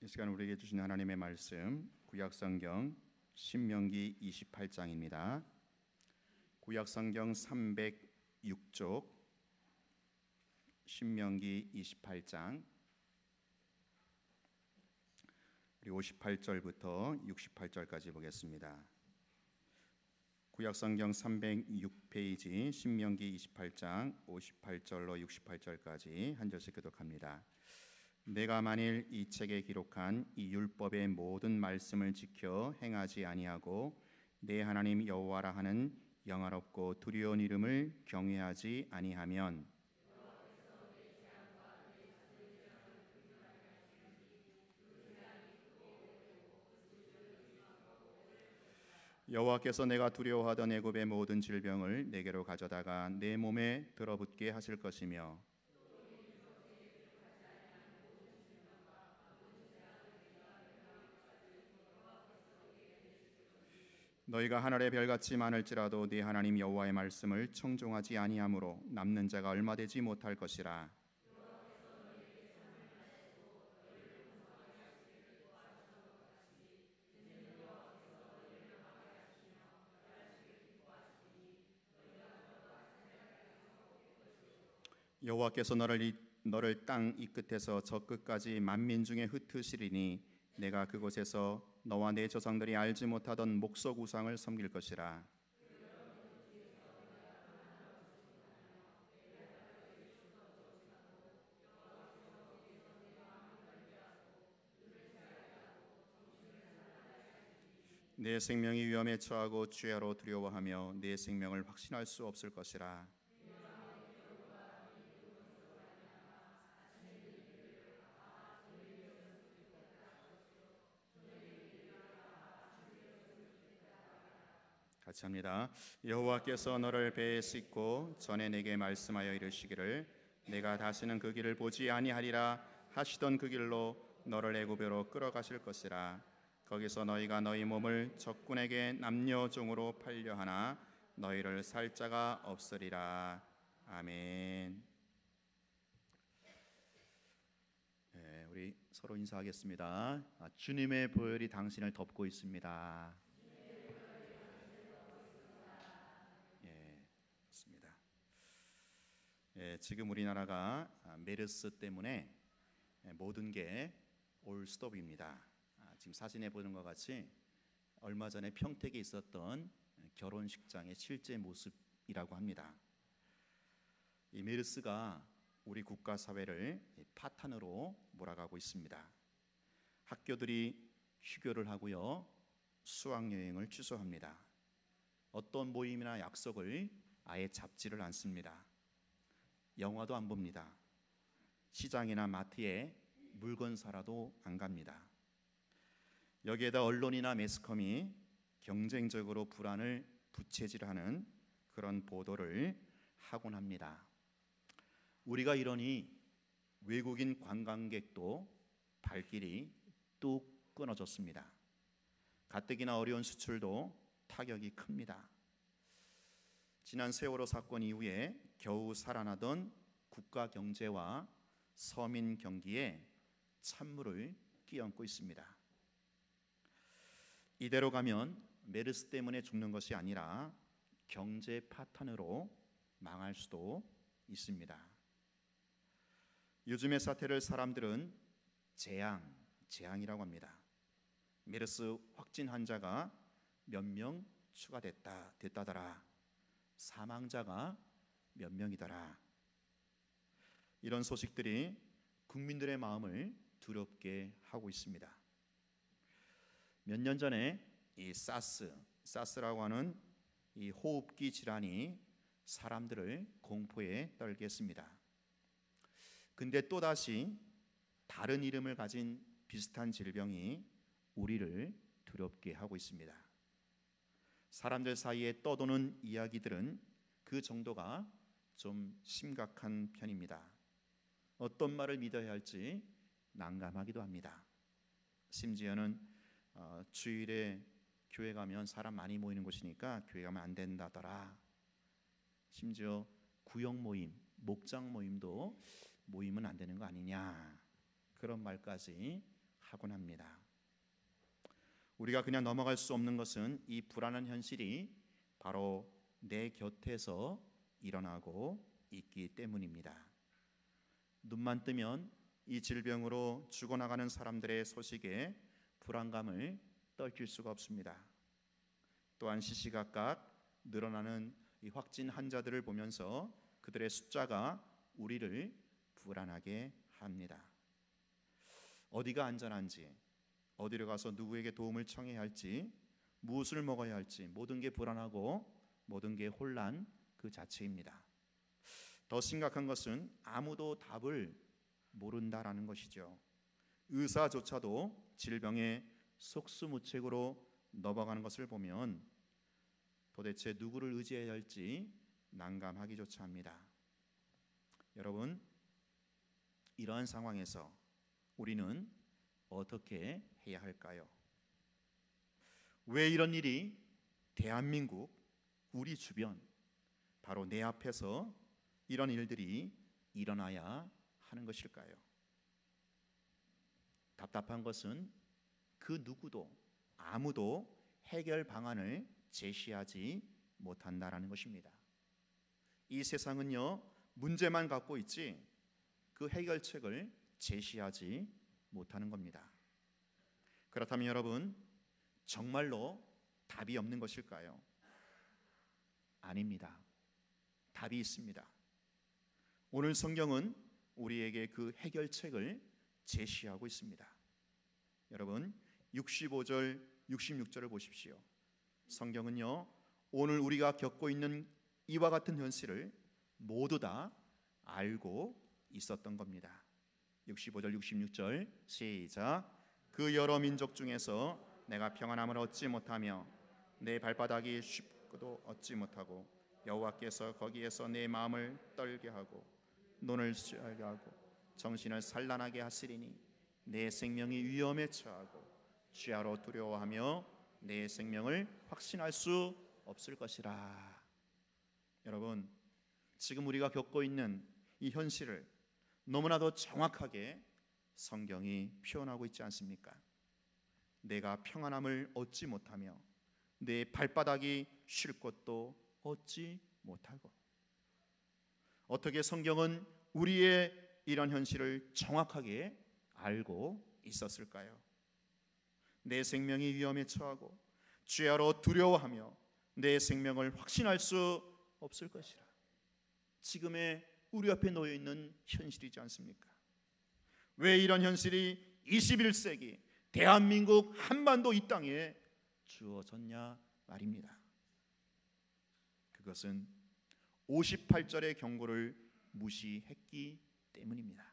이 시간 우리에게 주신 하나님의 말씀 구약성경 신명기 28장입니다. 구약성경 306쪽 신명기 28장 우리 58절부터 68절까지 보겠습니다. 구약성경 306페이지 신명기 28장 58절로 68절까지 한 절씩 교독합니다. 내가 만일 이 책에 기록한 이 율법의 모든 말씀을 지켜 행하지 아니하고 내 하나님 여호와라 하는 영화롭고 두려운 이름을 경외하지 아니하면 여호와께서 내가 두려워하던 애굽의 모든 질병을 내게로 가져다가 내 몸에 들어붙게 하실 것이며 너희가 하늘의 별같이 많을지라도 네 하나님 여호와의 말씀을 청종하지 아니하므로 남는 자가 얼마 되지 못할 것이라. 여호와께서 너를 땅 이 끝에서 저 끝까지 만민 중에 흩으시리니 내가 그곳에서 너와 내 조상들이 알지 못하던 목석 우상을 섬길 것이라. 내 생명이 위험에 처하고 죄로 두려워하며 내 생명을 확신할 수 없을 것이라. 같이 합니다. 여호와께서 너를 배에 싣고 전에 내게 말씀하여 이르시기를 내가 다시는 그 길을 보지 아니하리라 하시던 그 길로 너를 애굽으로 끌어가실 것이라. 거기서 너희가 너희 몸을 적군에게 남녀종으로 팔려 하나 너희를 살 자가 없으리라. 아멘. 네, 우리 서로 인사하겠습니다. 주님의 보혈이 당신을 덮고 있습니다. 지금 우리나라가 메르스 때문에 모든 게 올 스톱입니다. 지금 사진에 보는 것 같이 얼마 전에 평택에 있었던 결혼식장의 실제 모습이라고 합니다. 이 메르스가 우리 국가 사회를 파탄으로 몰아가고 있습니다. 학교들이 휴교를 하고요, 수학여행을 취소합니다. 어떤 모임이나 약속을 아예 잡지를 않습니다. 영화도 안 봅니다. 시장이나 마트에 물건 사러도 안 갑니다. 여기에다 언론이나 매스컴이 경쟁적으로 불안을 부채질하는 그런 보도를 하곤 합니다. 우리가 이러니 외국인 관광객도 발길이 뚝 끊어졌습니다. 가뜩이나 어려운 수출도 타격이 큽니다. 지난 세월호 사건 이후에 겨우 살아나던 국가 경제와 서민 경기에 찬물을 끼얹고 있습니다. 이대로 가면 메르스 때문에 죽는 것이 아니라 경제 파탄으로 망할 수도 있습니다. 요즘의 사태를 사람들은 재앙이라고 합니다. 메르스 확진 환자가 몇 명 추가됐다더라. 사망자가 몇 명이더라. 이런 소식들이 국민들의 마음을 두렵게 하고 있습니다. 몇 년 전에 이 사스라고 하는 이 호흡기 질환이 사람들을 공포에 떨게 했습니다. 근데 또다시 다른 이름을 가진 비슷한 질병이 우리를 두렵게 하고 있습니다. 사람들 사이에 떠도는 이야기들은 그 정도가 좀 심각한 편입니다. 어떤 말을 믿어야 할지 난감하기도 합니다. 심지어는 주일에 교회 가면 사람 많이 모이는 곳이니까 교회 가면 안 된다더라. 심지어 구역 모임, 목장 모임도 모이면 안 되는 거 아니냐, 그런 말까지 하곤 합니다. 우리가 그냥 넘어갈 수 없는 것은 이 불안한 현실이 바로 내 곁에서 일어나고 있기 때문입니다. 눈만 뜨면 이 질병으로 죽어나가는 사람들의 소식에 불안감을 떨칠 수가 없습니다. 또한 시시각각 늘어나는 이 확진 환자들을 보면서 그들의 숫자가 우리를 불안하게 합니다. 어디가 안전한지, 어디로 가서 누구에게 도움을 청해야 할지, 무엇을 먹어야 할지 모든 게 불안하고 모든 게 혼란 그 자체입니다. 더 심각한 것은 아무도 답을 모른다라는 것이죠. 의사조차도 질병에 속수무책으로 넘어가는 것을 보면 도대체 누구를 의지해야 할지 난감하기조차 합니다. 여러분, 이러한 상황에서 우리는 어떻게 해야 할까요? 왜 이런 일이 대한민국, 우리 주변, 바로 내 앞에서 이런 일들이 일어나야 하는 것일까요? 답답한 것은 그 누구도 아무도 해결 방안을 제시하지 못한다라는 것입니다. 이 세상은요, 문제만 갖고 있지 그 해결책을 제시하지 못하는 겁니다. 그렇다면 여러분, 정말로 답이 없는 것일까요? 아닙니다. 답이 있습니다. 오늘 성경은 우리에게 그 해결책을 제시하고 있습니다. 여러분, 65절, 66절을 보십시오. 성경은요, 오늘 우리가 겪고 있는 이와 같은 현실을 모두 다 알고 있었던 겁니다. 65절, 66절 시작. 그 여러 민족 중에서 내가 평안함을 얻지 못하며 내 발바닥이 쉽고도 얻지 못하고 여호와께서 거기에서 내 마음을 떨게 하고 눈을 쇠하게 하고 정신을 산란하게 하시리니 내 생명이 위험에 처하고 죄로 두려워하며 내 생명을 확신할 수 없을 것이라. 여러분, 지금 우리가 겪고 있는 이 현실을 너무나도 정확하게 성경이 표현하고 있지 않습니까? 내가 평안함을 얻지 못하며 내 발바닥이 쉴 곳도 얻지 못하고. 어떻게 성경은 우리의 이런 현실을 정확하게 알고 있었을까요? 내 생명이 위험에 처하고 죄로 두려워하며 내 생명을 확신할 수 없을 것이라. 지금의 우리 앞에 놓여 있는 현실이지 않습니까? 왜 이런 현실이 21세기 대한민국 한반도 이 땅에 주어졌냐 말입니다. 그것은 58절의 경고를 무시했기 때문입니다.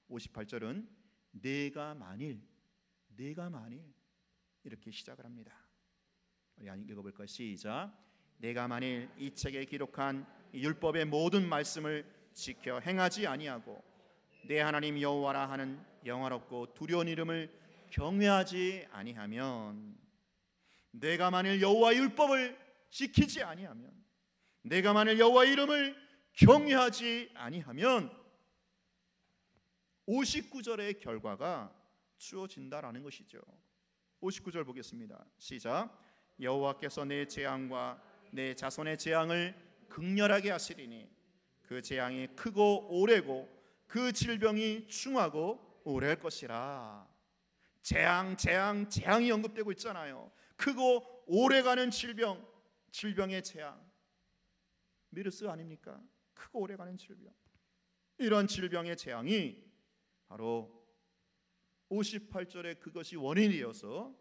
58절은 내가 만일 이렇게 시작을 합니다. 우리 읽어볼까요? 시작. 내가 만일 이 책에 기록한 율법의 모든 말씀을 지켜 행하지 아니하고 내 하나님 여호와라 하는 영화롭고 두려운 이름을 경외하지 아니하면, 내가 만일 여호와의 율법을 지키지 아니하면, 내가 만일 여호와의 이름을 경외하지 아니하면 59절의 결과가 주어진다라는 것이죠. 59절 보겠습니다. 시작. 여호와께서 내 재앙과 내 자손의 재앙을 극렬하게 하시리니 그 재앙이 크고 오래고 그 질병이 중하고 오래할 것이라. 재앙이 언급되고 있잖아요. 크고 오래가는 질병의 재앙. 메르스 아닙니까? 크고 오래가는 질병. 이런 질병의 재앙이 바로 58절에 그것이 원인이어서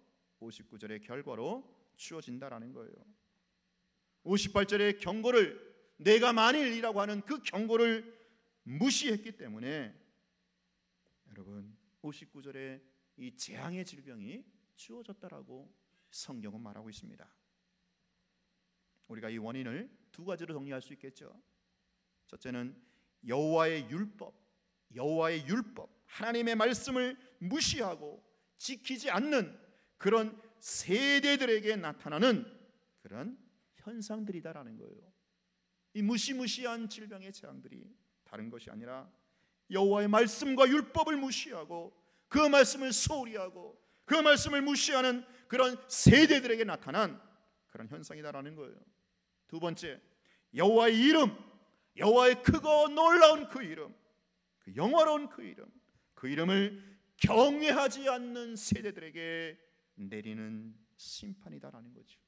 59절의 결과로 주어진다라는 거예요. 58절의 경고를, 내가 만일이라고 하는 그 경고를 무시했기 때문에 여러분 59절에 이 재앙의 질병이 주어졌다라고 성경은 말하고 있습니다. 우리가 이 원인을 두 가지로 정리할 수 있겠죠. 첫째는 여호와의 율법, 하나님의 말씀을 무시하고 지키지 않는 그런 세대들에게 나타나는 그런 현상들이다라는 거예요. 이 무시무시한 질병의 재앙들이 다른 것이 아니라 여호와의 말씀과 율법을 무시하고 그 말씀을 소홀히 하고 그 말씀을 무시하는 그런 세대들에게 나타난 그런 현상이다라는 거예요. 두 번째, 여호와의 이름, 여호와의 크고 놀라운 그 이름, 그 영화로운 그 이름, 그 이름을 경외하지 않는 세대들에게 내리는 심판이다라는 거죠.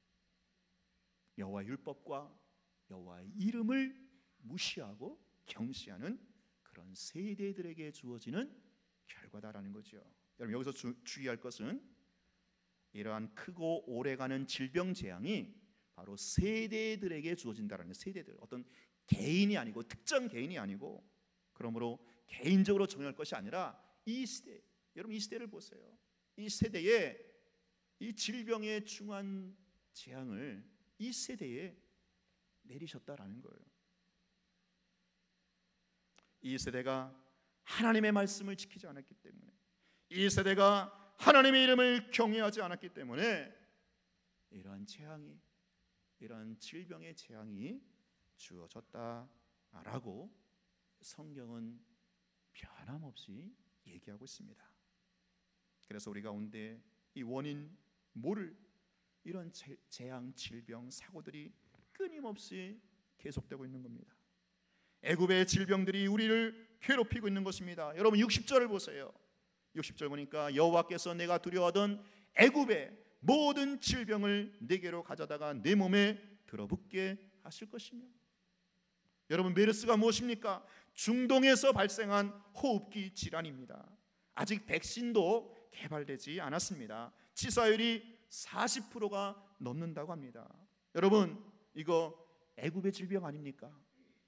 여호와의 율법과 여호와의 이름을 무시하고 경시하는 그런 세대들에게 주어지는 결과다라는 거죠. 여러분, 여기서 주의할 것은 이러한 크고 오래가는 질병 재앙이 바로 세대들에게 주어진다라는 거예요. 세대들, 어떤 개인이 아니고 특정 개인이 아니고, 그러므로 개인적으로 정할 것이 아니라 이 시대, 여러분 이 시대를 보세요. 이 세대에 이 질병의 중한 재앙을 이 세대에 내리셨다라는 거예요. 이 세대가 하나님의 말씀을 지키지 않았기 때문에, 이 세대가 하나님의 이름을 경외하지 않았기 때문에 이러한 재앙이, 이러한 질병의 재앙이 주어졌다라고 성경은 변함없이 얘기하고 있습니다. 그래서 우리 가운데 이 원인 모를 이런 재앙, 질병, 사고들이 끊임없이 계속되고 있는 겁니다. 애굽의 질병들이 우리를 괴롭히고 있는 것입니다. 여러분 60절을 보세요. 60절 보니까 여호와께서 내가 두려워하던 애굽의 모든 질병을 내게로 가져다가 내 몸에 들어붙게 하실 것이며. 여러분, 메르스가 무엇입니까? 중동에서 발생한 호흡기 질환입니다. 아직 백신도 개발되지 않았습니다. 치사율이 40%가 넘는다고 합니다. 여러분, 이거 애굽의 질병 아닙니까?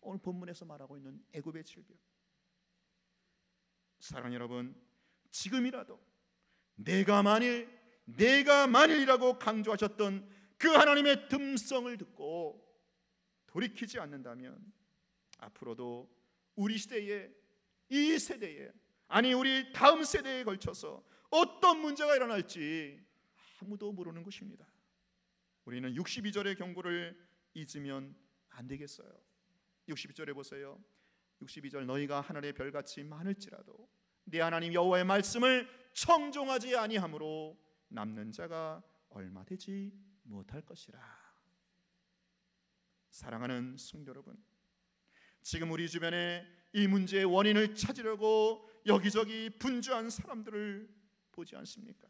오늘 본문에서 말하고 있는 애굽의 질병. 사랑하는 여러분, 지금이라도 내가 만일이라고 강조하셨던 그 하나님의 듬성을 듣고 돌이키지 않는다면 앞으로도 우리 시대에, 이 세대에, 아니 우리 다음 세대에 걸쳐서 어떤 문제가 일어날지 아무도 모르는 것입니다. 우리는 62절의 경고를 잊으면 안 되겠어요. 62절에 보세요. 62절, 너희가 하늘의 별같이 많을지라도 네 하나님 여호와의 말씀을 청종하지 아니하므로 남는 자가 얼마 되지 못할 것이라. 사랑하는 성도 여러분, 지금 우리 주변에 이 문제의 원인을 찾으려고 여기저기 분주한 사람들을 보지 않습니까?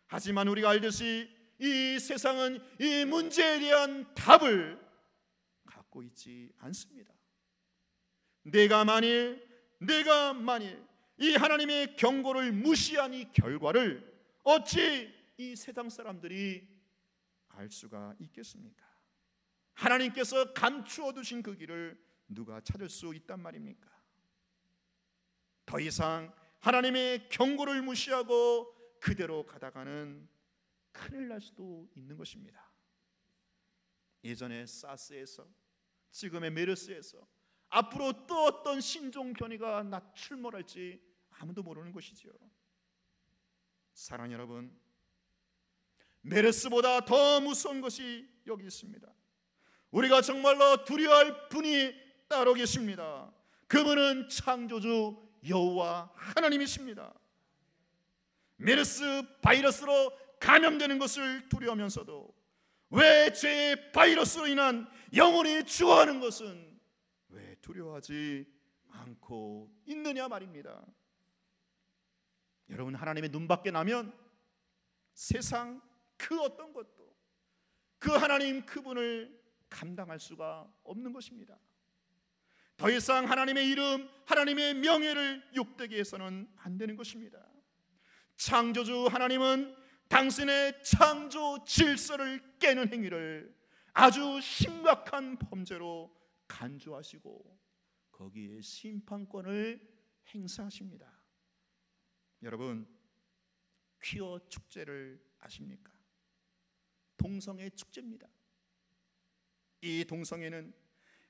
하지만 우리가 알듯이 이 세상은 이 문제에 대한 답을 갖고 있지 않습니다. 내가 만일 이 하나님의 경고를 무시한 이 결과를 어찌 이 세상 사람들이 알 수가 있겠습니까? 하나님께서 감추어 두신 그 길을 누가 찾을 수 있단 말입니까? 더 이상 하나님의 경고를 무시하고 그대로 가다가는 큰일 날 수도 있는 것입니다. 예전에 사스에서, 지금의 메르스에서 앞으로 또 어떤 신종 변이가 출몰할지 아무도 모르는 것이죠. 사랑하는 여러분, 메르스보다 더 무서운 것이 여기 있습니다. 우리가 정말로 두려워할 분이 따로 계십니다. 그분은 창조주 여호와 하나님이십니다. 메르스 바이러스로 감염되는 것을 두려워하면서도 왜 죄의 바이러스로 인한 영혼이 죽어가는 것은 왜 두려워하지 않고 있느냐 말입니다. 여러분, 하나님의 눈밖에 나면 세상 그 어떤 것도 그 하나님 그분을 감당할 수가 없는 것입니다. 더 이상 하나님의 이름, 하나님의 명예를 욕되게 해서는 안 되는 것입니다. 창조주 하나님은 당신의 창조 질서를 깨는 행위를 아주 심각한 범죄로 간주하시고 거기에 심판권을 행사하십니다. 여러분, 퀴어 축제를 아십니까? 동성애 축제입니다. 이 동성애는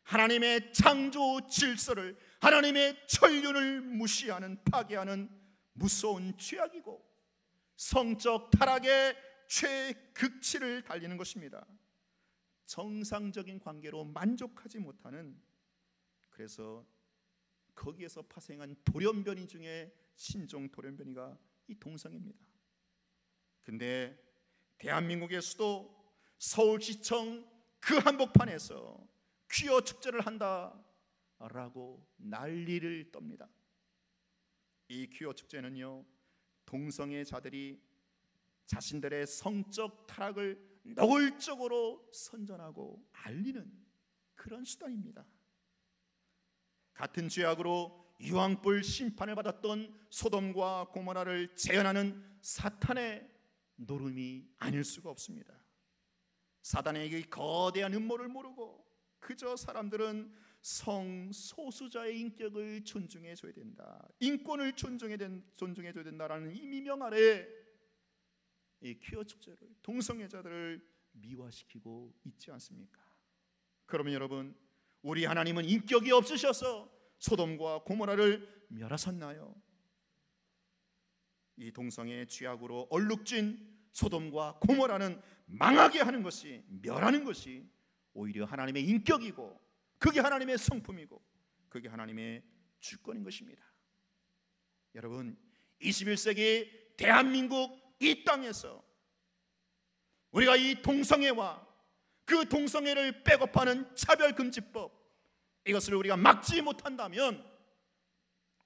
하나님의 창조 질서를, 하나님의 천륜을 무시하는, 파괴하는 무서운 죄악이고 성적 타락의 최극치를 달리는 것입니다. 정상적인 관계로 만족하지 못하는, 그래서 거기에서 파생한 돌연변이 중에 신종 돌연변이가 이 동성애입니다. 근데 대한민국의 수도 서울시청 그 한복판에서 퀴어 축제를 한다라고 난리를 떱니다. 이 퀴어 축제는요, 동성애자들이 자신들의 성적 타락을 노골적으로 선전하고 알리는 그런 수단입니다. 같은 죄악으로 유황불 심판을 받았던 소돔과 고모라를 재현하는 사탄의 노름이 아닐 수가 없습니다. 사단의 이 거대한 음모를 모르고 그저 사람들은 성소수자의 인격을 존중해줘야 된다, 인권을 존중해줘야 된다라는 이 미명 아래 이 퀴어 축제를, 동성애자들을 미화시키고 있지 않습니까? 그러면 여러분, 우리 하나님은 인격이 없으셔서 소돔과 고모라를 멸하셨나요? 이 동성애의 죄악으로 얼룩진 소돔과 고모라는 망하게 하는 것이, 멸하는 것이 오히려 하나님의 인격이고, 그게 하나님의 성품이고, 그게 하나님의 주권인 것입니다. 여러분, 21세기 대한민국 이 땅에서 우리가 이 동성애와 그 동성애를 백업하는 차별금지법, 이것을 우리가 막지 못한다면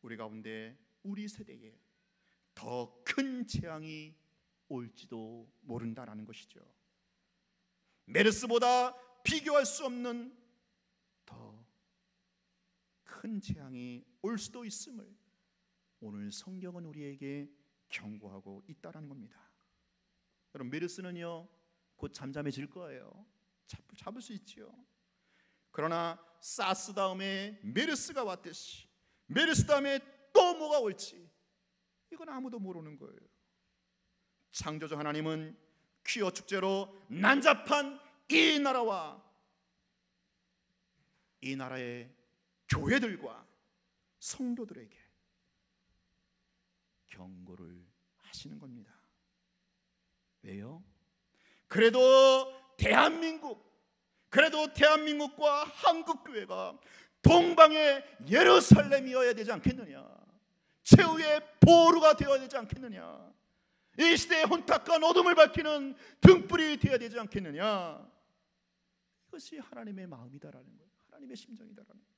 우리 가운데, 우리 세대에 더 큰 재앙이 올지도 모른다라는 것이죠. 메르스보다 비교할 수 없는 더 큰 재앙이 올 수도 있음을 오늘 성경은 우리에게 경고하고 있다라는 겁니다. 여러분, 메르스는요 곧 잠잠해질 거예요. 잡을 수 있지요. 그러나 사스 다음에 메르스가 왔듯이 메르스 다음에 또 뭐가 올지 이건 아무도 모르는 거예요. 창조주 하나님은 퀴어 축제로 난잡한 이 나라와 이 나라의 교회들과 성도들에게 경고를 하시는 겁니다. 왜요? 그래도 대한민국과 한국교회가 동방의 예루살렘이어야 되지 않겠느냐, 최후의 보루가 되어야 되지 않겠느냐, 이 시대의 혼탁한 어둠을 밝히는 등불이 되어야 되지 않겠느냐, 이것이 하나님의 마음이다라는 거예요. 하나님의 심정이다라는 거예요.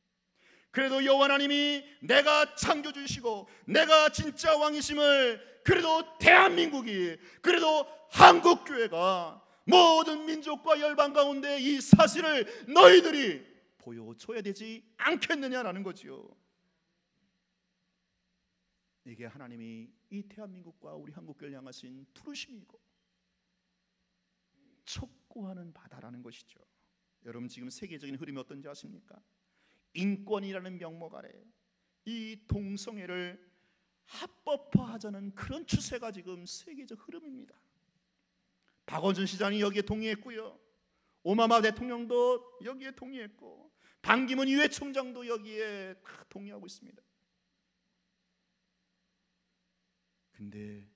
그래도 여호와 하나님이 내가 창조주시고 내가 진짜 왕이심을, 그래도 대한민국이, 그래도 한국교회가 모든 민족과 열방 가운데 이 사실을 너희들이 보여줘야 되지 않겠느냐라는 거지요. 이게 하나님이 이 대한민국과 우리 한국교회를 향하신 부르심이고 촉구하는 바다라는 것이죠. 여러분, 지금 세계적인 흐름이 어떤지 아십니까? 인권이라는 명목 아래 이 동성애를 합법화하자는 그런 추세가 지금 세계적 흐름입니다. 박원순 시장이 여기에 동의했고요, 오바마 대통령도 여기에 동의했고, 반기문 유엔 총장도 여기에 다 동의하고 있습니다. 근데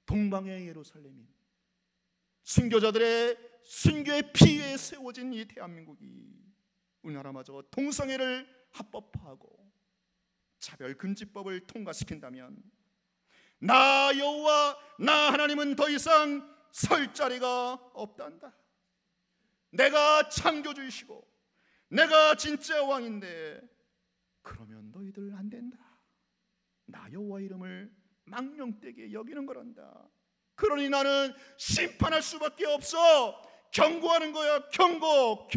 동방의 예루살렘인 순교자들의 순교의 피에 세워진 이 대한민국이, 우리나라마저 동성애를 합법화하고 차별금지법을 통과시킨다면 나 여호와 나 하나님은 더 이상 설 자리가 없단다. 내가 창조주이시고 내가 진짜 왕인데 그러면 너희들 안 된다. 나 여호와 이름을 망령되게 여기는 거란다. 그러니 나는 심판할 수밖에 없어. 경고하는 거야. 경고.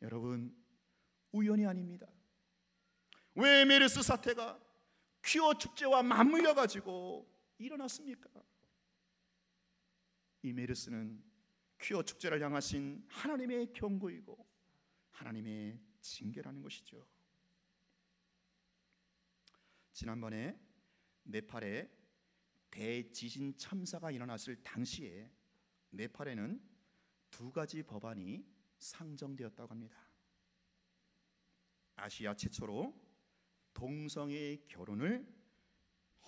여러분, 우연이 아닙니다. 왜 메르스 사태가 퀴어 축제와 맞물려 가지고 일어났습니까? 이 메르스는 퀴어 축제를 향하신 하나님의 경고이고 하나님의 징계라는 것이죠. 지난번에 네팔에 대지진 참사가 일어났을 당시에 네팔에는 두 가지 법안이 상정되었다고 합니다. 아시아 최초로 동성애 결혼을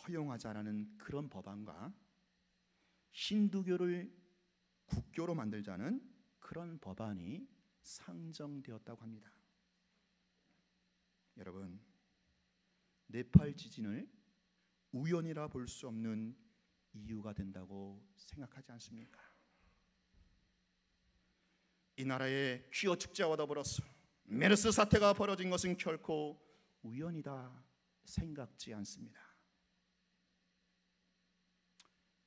허용하자라는 그런 법안과 힌두교를 국교로 만들자는 그런 법안이 상정되었다고 합니다. 여러분, 네팔 지진을 우연이라 볼 수 없는 이유가 된다고 생각하지 않습니까? 이 나라에 퀴어 축제와 더불어서 메르스 사태가 벌어진 것은 결코 우연이다 생각지 않습니다.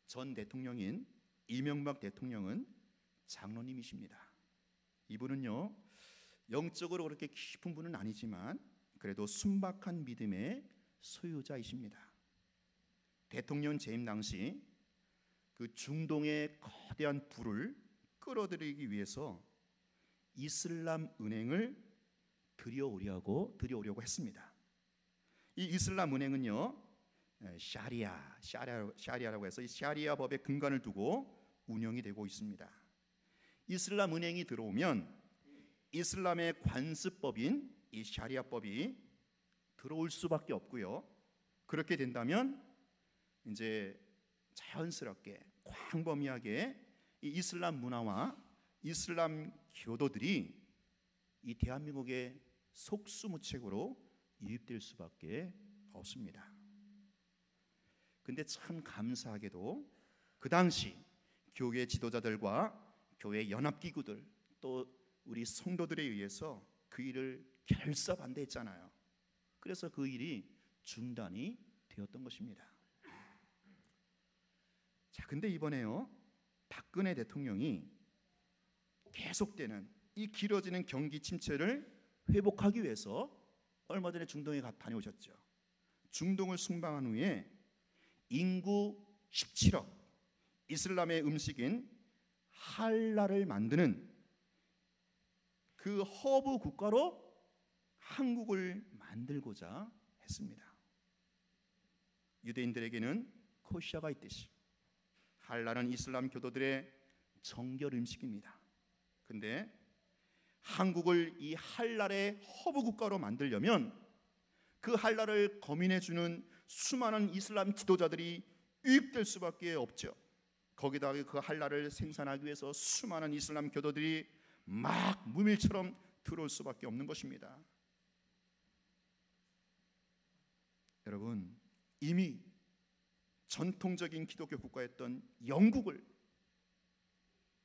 전 대통령인 이명박 대통령은 장로님이십니다. 이분은요, 영적으로 그렇게 깊은 분은 아니지만 그래도 순박한 믿음의 소유자이십니다. 대통령 재임 당시 그 중동의 거대한 불을 끌어들이기 위해서 이슬람 은행을 들여오려고 했습니다. 이 이슬람 은행은요, 샤리아라고 해서 이 샤리아 법의 근간을 두고 운영이 되고 있습니다. 이슬람 은행이 들어오면 이슬람의 관습법인 이 샤리아법이 들어올 수밖에 없고요. 그렇게 된다면 이제 자연스럽게 광범위하게 이 이슬람 문화와 이슬람 교도들이 이 대한민국의 속수무책으로 유입될 수밖에 없습니다. 근데 참 감사하게도 그 당시 교회 지도자들과 교회 연합기구들 또 우리 성도들에 의해서 그 일을 결사반대했잖아요. 그래서 그 일이 중단이 되었던 것입니다. 자, 근데 이번에요, 박근혜 대통령이 계속되는 이 길어지는 경기 침체를 회복하기 위해서 얼마 전에 중동에 다녀오셨죠. 중동을 순방한 후에 인구 17억 이슬람의 음식인 할랄을 만드는 그 허브 국가로 한국을 만들고자 했습니다. 유대인들에게는 코시아가 있듯이 할랄은 이슬람 교도들의 정결 음식입니다. 근데 한국을 이 할랄의 허브 국가로 만들려면 그 할랄을 거민해주는 수많은 이슬람 지도자들이 유입될 수밖에 없죠. 거기다가 그 할랄을 생산하기 위해서 수많은 이슬람 교도들이 막 무밀처럼 들어올 수밖에 없는 것입니다. 여러분, 이미 전통적인 기독교 국가였던 영국을,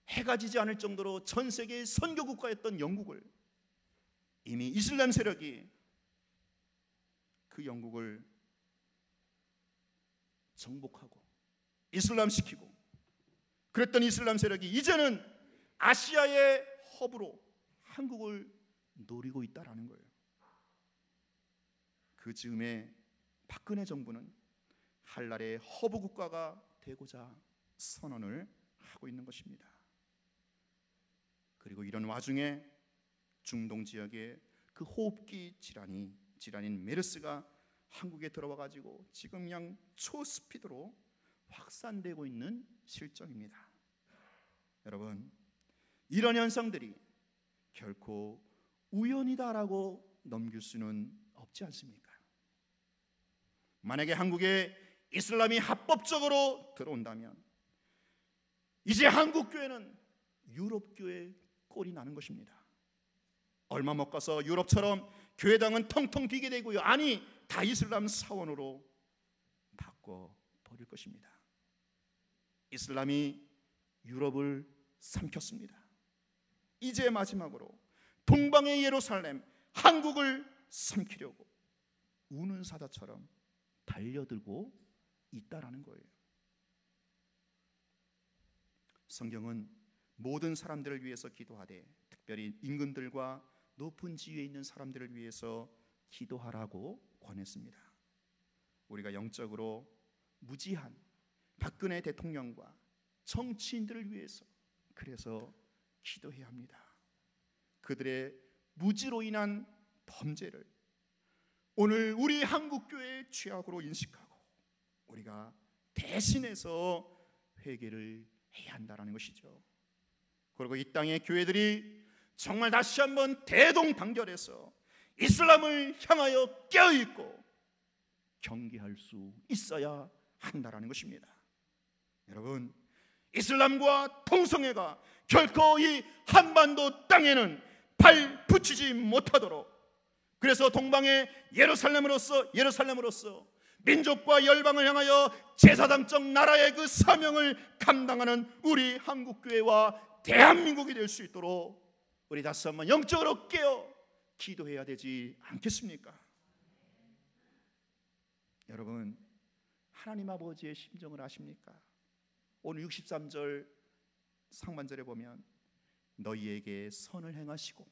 해가 지지 않을 정도로 전 세계의 선교 국가였던 영국을 이미 이슬람 세력이 그 영국을 정복하고 이슬람시키고 그랬던 이슬람 세력이 이제는 아시아의 허브로 한국을 노리고 있다라는 거예요. 그 즈음에 박근혜 정부는 할랄의 허브 국가가 되고자 선언을 하고 있는 것입니다. 그리고 이런 와중에 중동 지역에 그 호흡기 질환인 메르스가 한국에 들어와 가지고 지금 그냥 초스피드로 확산되고 있는 실정입니다. 여러분, 이런 현상들이 결코 우연이다라고 넘길 수는 없지 않습니까? 만약에 한국에 이슬람이 합법적으로 들어온다면 이제 한국 교회는 유럽 교회 꼴이 나는 것입니다. 얼마 못 가서 유럽처럼 교회당은 텅텅 비게 되고요. 아니, 다 이슬람 사원으로 바꿔 버릴 것입니다. 이슬람이 유럽을 삼켰습니다. 이제 마지막으로 동방의 예루살렘, 한국을 삼키려고 우는 사자처럼 달려들고 있다라는 거예요. 성경은 모든 사람들을 위해서 기도하되 특별히 임금들과 높은 지위에 있는 사람들을 위해서 기도하라고 권했습니다. 우리가 영적으로 무지한 박근혜 대통령과 정치인들을 위해서 그래서 기도해야 합니다. 그들의 무지로 인한 범죄를 오늘 우리 한국교회의 죄악으로 인식하고 우리가 대신해서 회개를 해야 한다는 것이죠. 그리고 이 땅의 교회들이 정말 다시 한번 대동단결해서 이슬람을 향하여 깨어있고 경계할 수 있어야 한다는 것입니다. 여러분, 이슬람과 통성애가 결코 이 한반도 땅에는 발 붙이지 못하도록, 그래서 동방의 예루살렘으로서 민족과 열방을 향하여 제사장적 나라의 그 사명을 감당하는 우리 한국교회와 대한민국이 될 수 있도록 우리 다시 한번 영적으로 깨어 기도해야 되지 않겠습니까? 여러분, 하나님 아버지의 심정을 아십니까? 오늘 63절 상반절에 보면 너희에게 선을 행하시고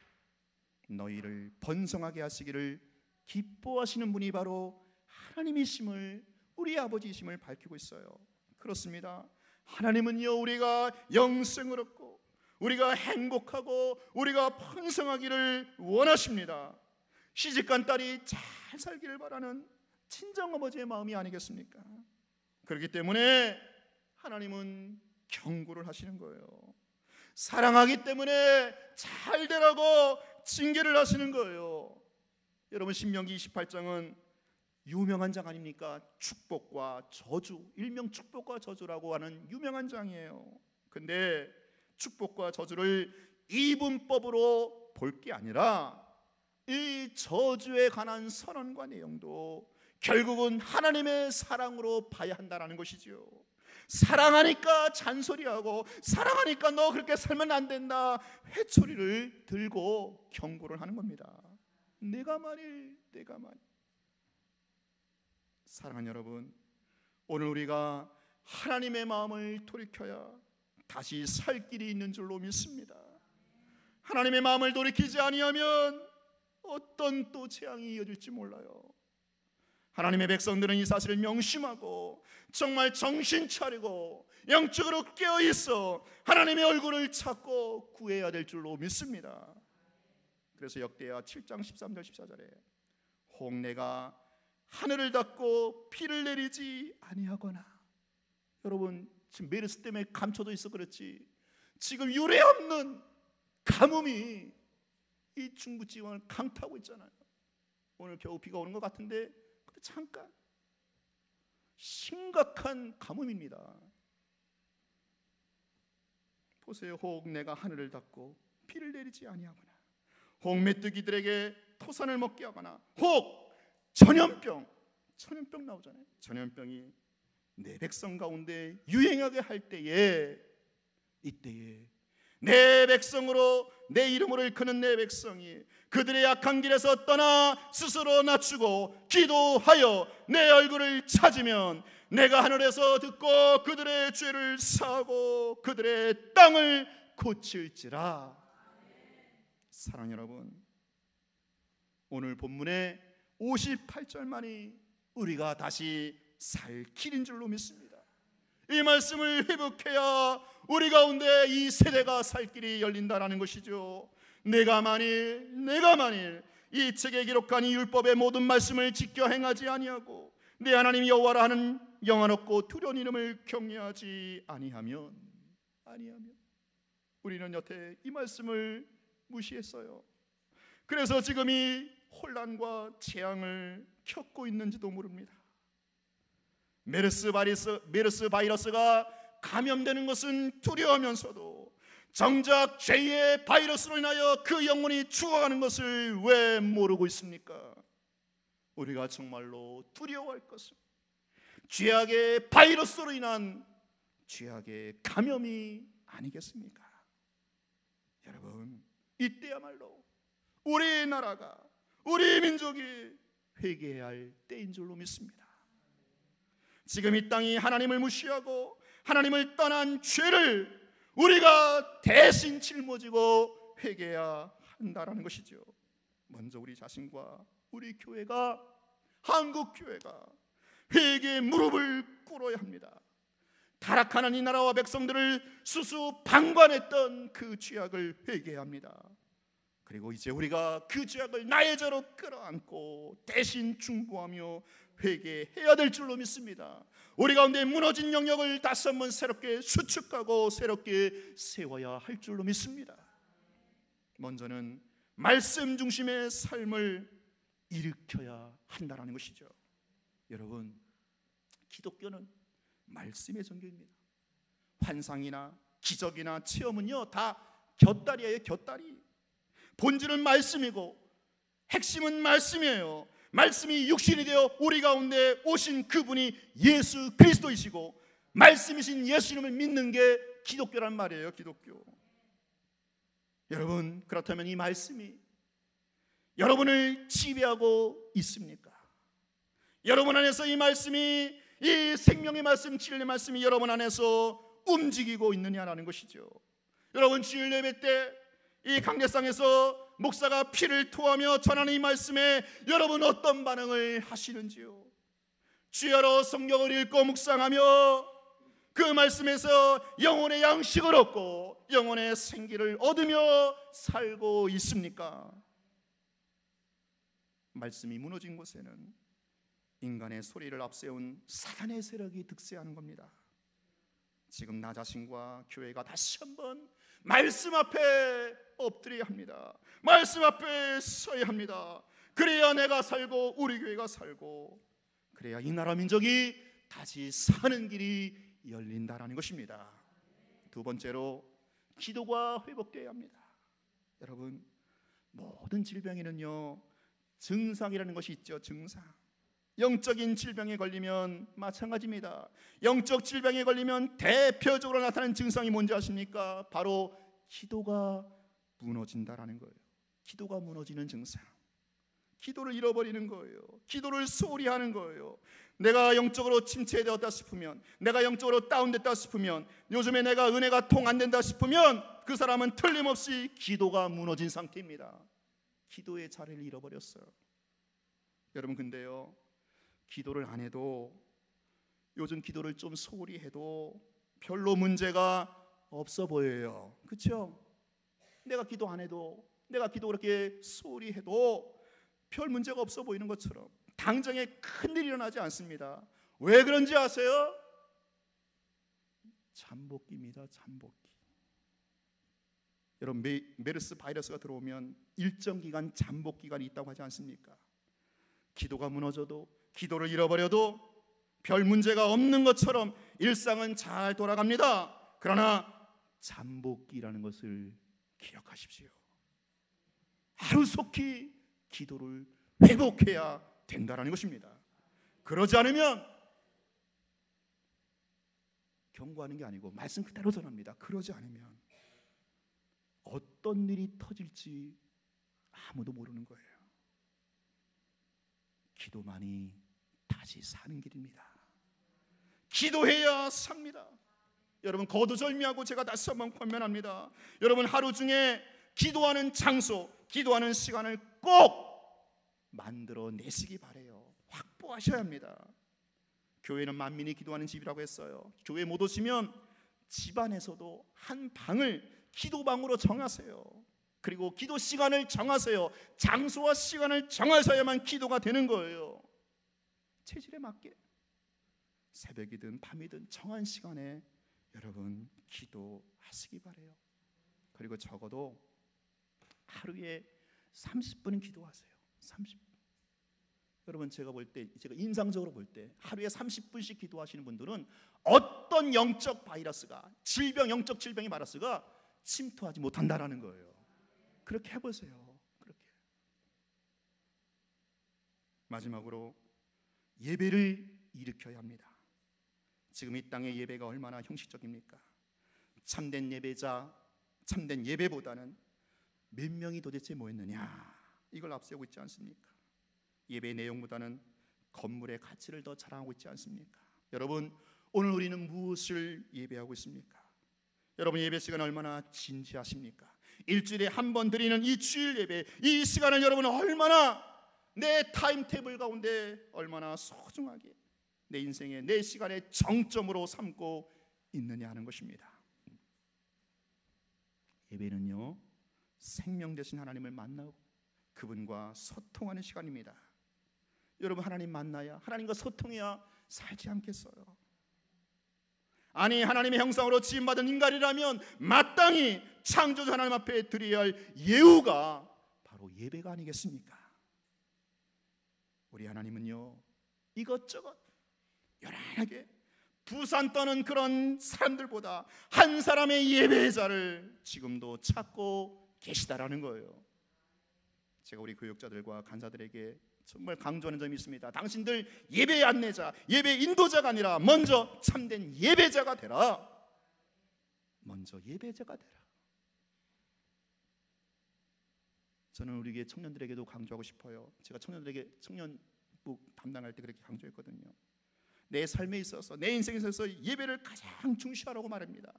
너희를 번성하게 하시기를 기뻐하시는 분이 바로 하나님이심을, 우리 아버지이심을 밝히고 있어요. 그렇습니다. 하나님은요, 우리가 영생을 얻고 우리가 행복하고 우리가 번성하기를 원하십니다. 시집간 딸이 잘 살기를 바라는 친정아버지의 마음이 아니겠습니까? 그렇기 때문에 하나님은 경고를 하시는 거예요. 사랑하기 때문에 잘 되라고 징계를 하시는 거예요. 여러분, 신명기 28장은 유명한 장 아닙니까? 축복과 저주, 일명 축복과 저주라고 하는 유명한 장이에요. 근데 축복과 저주를 이분법으로 볼 게 아니라 이 저주에 관한 선언과 내용도 결국은 하나님의 사랑으로 봐야 한다는 것이죠. 사랑하니까 잔소리하고 사랑하니까 너 그렇게 살면 안 된다 회초리를 들고 경고를 하는 겁니다. 내가 만일 사랑하는 여러분, 오늘 우리가 하나님의 마음을 돌이켜야 다시 살 길이 있는 줄로 믿습니다. 하나님의 마음을 돌이키지 아니하면 어떤 또 재앙이 이어질지 몰라요. 하나님의 백성들은 이 사실을 명심하고 정말 정신 차리고 영적으로 깨어있어 하나님의 얼굴을 찾고 구해야 될 줄로 믿습니다. 그래서 역대하 7장 13절 14절에 혹 내가 하늘을 닫고 비를 내리지 아니하거나, 여러분 지금 메르스 때문에 감춰져 있어 그렇지 지금 유례없는 가뭄이 이 중부 지방을 강타하고 있잖아요. 오늘 겨우 비가 오는 것 같은데 잠깐 심각한 가뭄입니다. 보세요. 혹 내가 하늘을 닫고 비를 내리지 아니하거나, 혹 메뚜기들에게 토산을 먹게 하거나, 혹 전염병 나오잖아요. 전염병이 내 백성 가운데 유행하게 할 때에, 이때에 내 백성으로 내 이름으로 일컫는 내 백성이 그들의 악한 길에서 떠나 스스로 낮추고 기도하여 내 얼굴을 찾으면 내가 하늘에서 듣고 그들의 죄를 사하고 그들의 땅을 고칠지라. 사랑하는 여러분, 오늘 본문의 58절만이 우리가 다시 살 길인 줄로 믿습니다. 이 말씀을 회복해야 우리 가운데 이 세대가 살 길이 열린다라는 것이죠. 내가 만일 이 책에 기록한 이 율법의 모든 말씀을 지켜 행하지 아니하고 내 하나님 여호와라 하는 영원없고 두려운 이름을 경외하지 아니하면 우리는 여태 이 말씀을 무시했어요. 그래서 지금 이 혼란과 재앙을 겪고 있는지도 모릅니다. 메르스 바이러스가 감염되는 것은 두려워하면서도 정작 죄의 바이러스로 인하여 그 영혼이 죽어가는 것을 왜 모르고 있습니까? 우리가 정말로 두려워할 것은 죄악의 바이러스로 인한 죄악의 감염이 아니겠습니까? 여러분, 이때야말로 우리 나라가, 우리 민족이 회개해야 할 때인 줄로 믿습니다. 지금 이 땅이 하나님을 무시하고 하나님을 떠난 죄를 우리가 대신 짊어지고 회개해야 한다라는 것이죠. 먼저 우리 자신과 우리 교회가, 한국 교회가 회개의 무릎을 꿇어야 합니다. 타락하는 이 나라와 백성들을 수수방관했던 그 죄악을 회개해야 합니다. 그리고 이제 우리가 그 죄악을 나의 죄로 끌어안고 대신 중보하며 회개해야 될 줄로 믿습니다. 우리 가운데 무너진 영역을 다시 한번 새롭게 수축하고 새롭게 세워야 할 줄로 믿습니다. 먼저는 말씀 중심의 삶을 일으켜야 한다는 것이죠. 여러분, 기독교는 말씀의 종교입니다. 환상이나 기적이나 체험은요 다 곁다리예요. 곁다리. 본질은 말씀이고 핵심은 말씀이에요. 말씀이 육신이 되어 우리 가운데 오신 그분이 예수 그리스도이시고 말씀이신 예수님을 믿는 게 기독교란 말이에요. 기독교. 여러분, 그렇다면 이 말씀이 여러분을 지배하고 있습니까? 여러분 안에서 이 말씀이, 이 생명의 말씀, 진리의 말씀이 여러분 안에서 움직이고 있느냐라는 것이죠. 여러분, 주일 예배 때 이 강례상에서 목사가 피를 토하며 전하는 이 말씀에 여러분 어떤 반응을 하시는지요? 주여로 성경을 읽고 묵상하며 그 말씀에서 영혼의 양식을 얻고 영혼의 생기를 얻으며 살고 있습니까? 말씀이 무너진 곳에는 인간의 소리를 앞세운 사단의 세력이 득세하는 겁니다. 지금 나 자신과 교회가 다시 한번 말씀 앞에 엎드려야 합니다. 말씀 앞에 서야 합니다. 그래야 내가 살고 우리 교회가 살고, 그래야 이 나라 민족이 다시 사는 길이 열린다라는 것입니다. 두 번째로 기도가 회복되어야 합니다. 여러분, 모든 질병에는요 증상이라는 것이 있죠. 증상. 영적인 질병에 걸리면 마찬가지입니다. 영적 질병에 걸리면 대표적으로 나타나는 증상이 뭔지 아십니까? 바로 기도가 무너진다라는 거예요. 기도가 무너지는 증상. 기도를 잃어버리는 거예요. 기도를 소홀히 하는 거예요. 내가 영적으로 침체되었다 싶으면, 내가 영적으로 다운됐다 싶으면, 요즘에 내가 은혜가 통 안 된다 싶으면 그 사람은 틀림없이 기도가 무너진 상태입니다. 기도의 자리를 잃어버렸어요. 여러분, 근데요, 기도를 안 해도, 요즘 기도를 좀 소홀히 해도 별로 문제가 없어 보여요. 그렇죠? 내가 기도 안 해도, 내가 기도 그렇게 소홀히 해도 별 문제가 없어 보이는 것처럼 당장에 큰일이 일어나지 않습니다. 왜 그런지 아세요? 잠복기입니다. 잠복기. 여러분, 메르스 바이러스가 들어오면 일정 기간 잠복 기간이 있다고 하지 않습니까? 기도가 무너져도, 기도를 잃어버려도 별 문제가 없는 것처럼 일상은 잘 돌아갑니다. 그러나 잠복기라는 것을 기억하십시오. 하루속히 기도를 회복해야 된다는 것입니다. 그러지 않으면, 경고하는 게 아니고 말씀 그대로 전합니다. 그러지 않으면 어떤 일이 터질지 아무도 모르는 거예요. 기도만이 다시 사는 길입니다. 기도해야 삽니다. 여러분, 거두절미하고 제가 다시 한번 권면합니다. 여러분, 하루 중에 기도하는 장소, 기도하는 시간을 꼭 만들어 내시기 바래요. 확보하셔야 합니다. 교회는 만민이 기도하는 집이라고 했어요. 교회 못 오시면 집안에서도 한 방을 기도방으로 정하세요. 그리고 기도 시간을 정하세요. 장소와 시간을 정하셔야만 기도가 되는 거예요. 체질에 맞게 새벽이든 밤이든 정한 시간에 여러분 기도하시기 바래요. 그리고 적어도 하루에 30분은 기도하세요. 30분. 여러분, 제가 볼 때, 제가 인상적으로 볼 때 하루에 30분씩 기도하시는 분들은 어떤 영적 바이러스가, 영적 질병의 바이러스가 침투하지 못한다라는 거예요. 그렇게 해보세요. 그렇게. 마지막으로 예배를 일으켜야 합니다. 지금 이 땅의 예배가 얼마나 형식적입니까? 참된 예배자, 참된 예배보다는 몇 명이 도대체 모였느냐, 이걸 앞세우고 있지 않습니까? 예배의 내용보다는 건물의 가치를 더 자랑하고 있지 않습니까? 여러분, 오늘 우리는 무엇을 예배하고 있습니까? 여러분, 예배 시간 얼마나 진지하십니까? 일주일에 한 번 드리는 이 주일 예배, 이 시간을 여러분은 얼마나 내 타임테이블 가운데 얼마나 소중하게 내 인생의, 내 시간의 정점으로 삼고 있느냐 하는 것입니다. 예배는요, 생명 되신 하나님을 만나고 그분과 소통하는 시간입니다. 여러분, 하나님 만나야, 하나님과 소통해야 살지 않겠어요? 아니, 하나님의 형상으로 지음받은 인간이라면 마땅히 창조주 하나님 앞에 드려야 할 예우가 바로 예배가 아니겠습니까? 우리 하나님은요, 이것저것 요란하게 부산 떠는 그런 사람들보다 한 사람의 예배자를 지금도 찾고 계시다라는 거예요. 제가 우리 교육자들과 간사들에게 정말 강조하는 점이 있습니다. 당신들 예배 안내자, 예배 인도자가 아니라 먼저 참된 예배자가 되라. 먼저 예배자가 되라. 저는 우리 교회 청년들에게도 강조하고 싶어요. 제가 청년들에게 청년부 담당할 때 그렇게 강조했거든요. 내 삶에 있어서, 내 인생에 있어서 예배를 가장 중시하라고 말합니다.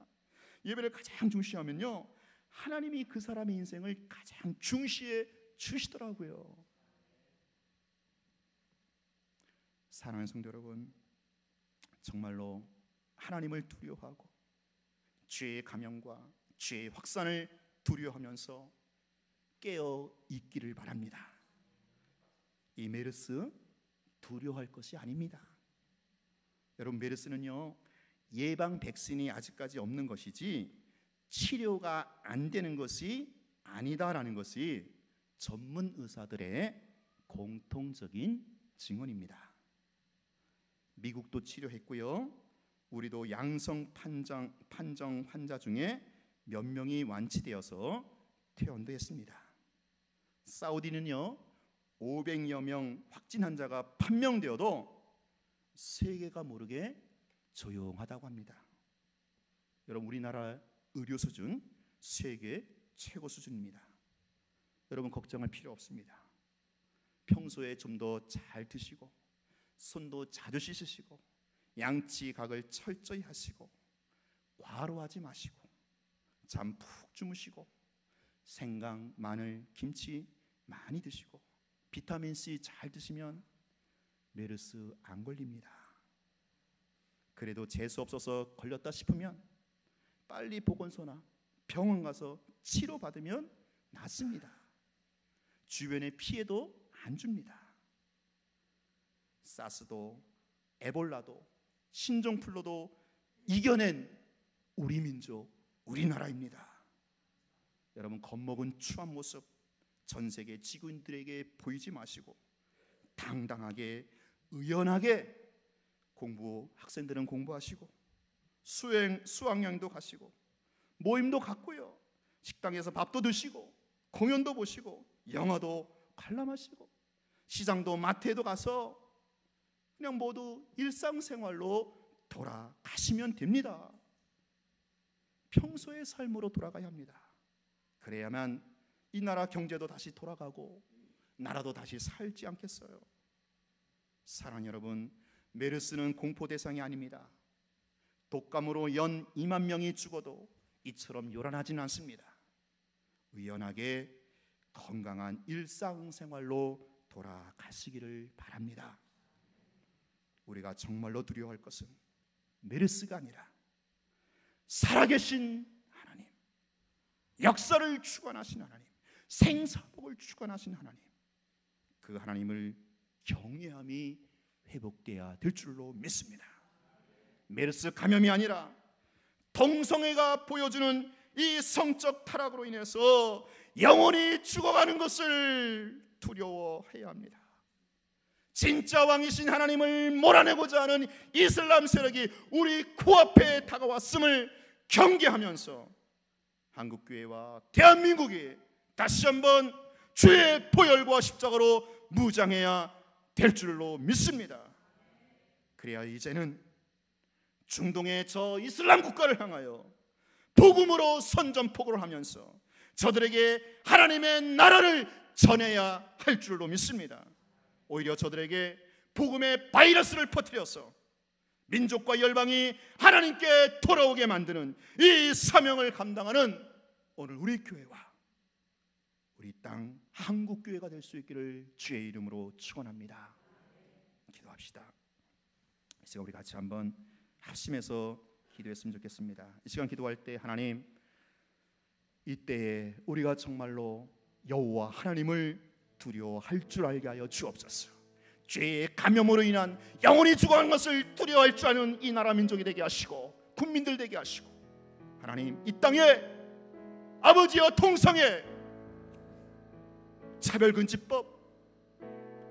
예배를 가장 중시하면요, 하나님이 그 사람의 인생을 가장 중시해 주시더라고요. 사랑하는 성도 여러분, 정말로 하나님을 두려워하고 죄의 감염과 죄의 확산을 두려워하면서 깨어 있기를 바랍니다. 이 메르스 두려워할 것이 아닙니다. 여러분, 메르스는요, 예방 백신이 아직까지 없는 것이지 치료가 안 되는 것이 아니다라는 것이 전문 의사들의 공통적인 증언입니다. 미국도 치료했고요, 우리도 양성 판정 환자 중에 몇 명이 완치되어서 퇴원도 했습니다. 사우디는요, 500여 명 확진 환자가 판명되어도 세계가 모르게 조용하다고 합니다. 여러분, 우리나라 의료 수준 세계 최고 수준입니다. 여러분, 걱정할 필요 없습니다. 평소에 좀 더 잘 드시고, 손도 자주 씻으시고, 양치각을 철저히 하시고, 과로하지 마시고, 잠 푹 주무시고, 생강, 마늘, 김치 많이 드시고, 비타민C 잘 드시면 메르스 안 걸립니다. 그래도 재수 없어서 걸렸다 싶으면 빨리 보건소나 병원 가서 치료받으면 낫습니다. 주변에 피해도 안 줍니다. 사스도 에볼라도 신종플루도 이겨낸 우리 민족, 우리나라입니다. 여러분, 겁먹은 추한 모습 전 세계 지구인들에게 보이지 마시고 당당하게 의연하게 학생들은 공부하시고 수학여행도 가시고 모임도 갔고요, 식당에서 밥도 드시고 공연도 보시고 영화도 관람하시고 시장도 마트에도 가서 그냥 모두 일상생활로 돌아가시면 됩니다. 평소의 삶으로 돌아가야 합니다. 그래야만 이 나라 경제도 다시 돌아가고 나라도 다시 살지 않겠어요. 사랑하는 여러분, 메르스는 공포 대상이 아닙니다. 독감으로 연 2만 명이 죽어도 이처럼 요란하지는 않습니다. 의연하게 건강한 일상생활로 돌아가시기를 바랍니다. 우리가 정말로 두려워할 것은 메르스가 아니라 살아계신 하나님, 역사를 주관하신 하나님, 생사복을 주관하신 하나님, 그 하나님을 경외함이 회복돼야 될 줄로 믿습니다. 메르스 감염이 아니라 동성애가 보여주는 이 성적 타락으로 인해서 영혼이 죽어가는 것을 두려워해야 합니다. 진짜 왕이신 하나님을 몰아내고자 하는 이슬람 세력이 우리 코앞에 다가왔음을 경계하면서 한국교회와 대한민국이 다시 한번 주의 보혈과 십자가로 무장해야 될 줄로 믿습니다. 그래야 이제는 중동의 저 이슬람 국가를 향하여 복음으로 선전포고를 하면서 저들에게 하나님의 나라를 전해야 할 줄로 믿습니다. 오히려 저들에게 복음의 바이러스를 퍼뜨려서 민족과 열방이 하나님께 돌아오게 만드는 이 사명을 감당하는 오늘 우리 교회와 우리 땅 한국교회가 될 수 있기를 주의 이름으로 축원합니다. 기도합시다. 이 시간 우리 같이 한번 합심해서 기도했으면 좋겠습니다. 이 시간 기도할 때 하나님, 이때에 우리가 정말로 여호와 하나님을 두려워할 줄 알게 하여 주옵소서. 죄의 감염으로 인한 영혼이 죽어가는 것을 두려워할 줄 아는 이 나라 민족이 되게 하시고 국민들 되게 하시고, 하나님, 이 땅에 아버지와 동성애, 차별금지법,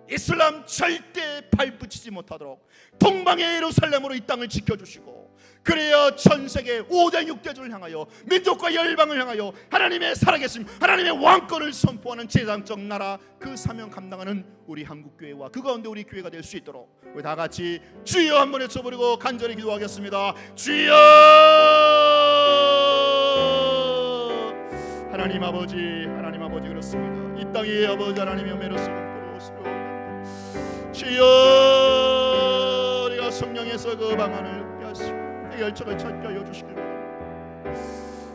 이슬람 절대 발붙이지 못하도록 동방의 예루살렘으로 이 땅을 지켜주시고 그래야 전 세계 5대 6대주를 향하여 민족과 열방을 향하여 하나님의 살아계심, 하나님의 왕권을 선포하는 제사장적 나라, 그 사명 감당하는 우리 한국교회와 그 가운데 우리 교회가 될 수 있도록 우리 다 같이 주여 한번 외쳐버리고 간절히 기도하겠습니다. 주여! 하나님 아버지 그렇습니다. 이 땅에 아버지 하나님의 메르스를 보시고 주여, 우리가 성령에서 그 방안을 얻게 하시고 열정을 찾게 하여 주시길 바랍니다.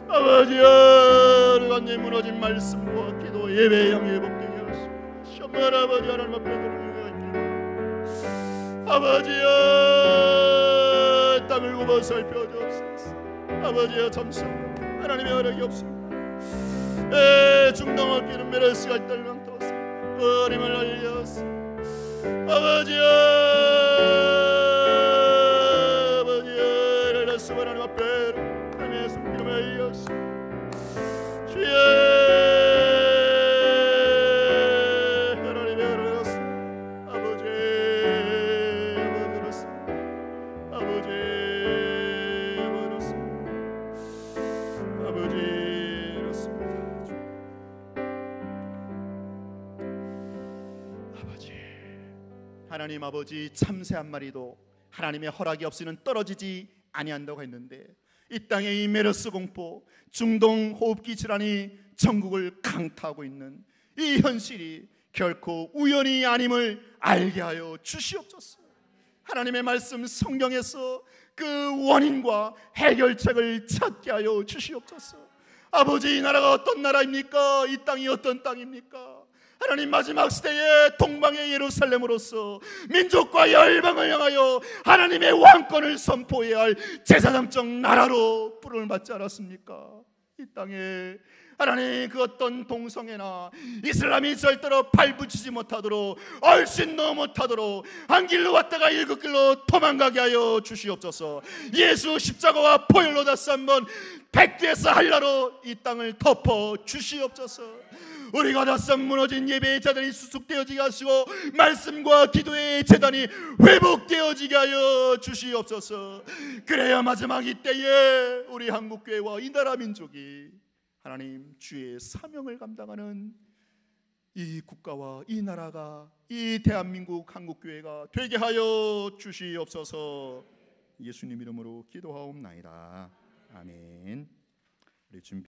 아버지여, 우리가 내 무너진 말씀과 기도 예배 영예 복되게 하시고 정말 아버지 하나님 앞에 드리는 아버지여, 땅을 굽어 살펴 주옵소서. 아버지여, 참선 하나님의 허락이 없습니다. 중동 어깨는 메르스가 있다를 망토하사 끊임을 알려서 아버지여, 하나님 앞에 하나님의 손길을 이어서 주여, 하나님의 은혜로서 아버지 하나님 아버지, 참새 한 마리도 하나님의 허락이 없이는 떨어지지 아니한다고 했는데 이 땅에 이 메르스 공포, 중동 호흡기 질환이 전국을 강타하고 있는 이 현실이 결코 우연이 아님을 알게 하여 주시옵소서. 하나님의 말씀 성경에서 그 원인과 해결책을 찾게 하여 주시옵소서. 아버지, 이 나라가 어떤 나라입니까? 이 땅이 어떤 땅입니까? 하나님, 마지막 시대에 동방의 예루살렘으로서 민족과 열방을 향하여 하나님의 왕권을 선포해야 할 제사장적 나라로 부름을 받지 않았습니까? 이 땅에 하나님, 그 어떤 동성애나 이슬람이 절대로 발붙이지 못하도록, 얼씬도 못하도록 한 길로 왔다가 일곱 길로 도망가게 하여 주시옵소서. 예수 십자가와 보혈로 다시 한번 백두에서 한라로 이 땅을 덮어 주시옵소서. 우리가 다시 한번 무너진 예배의 재단이 수축되어지게 하시고 말씀과 기도의 재단이 회복되어지게 하여 주시옵소서. 그래야 마지막 이때에 우리 한국교회와 이 나라 민족이 하나님 주의 사명을 감당하는 이 국가와 이 나라가, 이 대한민국 한국교회가 되게 하여 주시옵소서. 예수님 이름으로 기도하옵나이다. 아멘. 우리 준비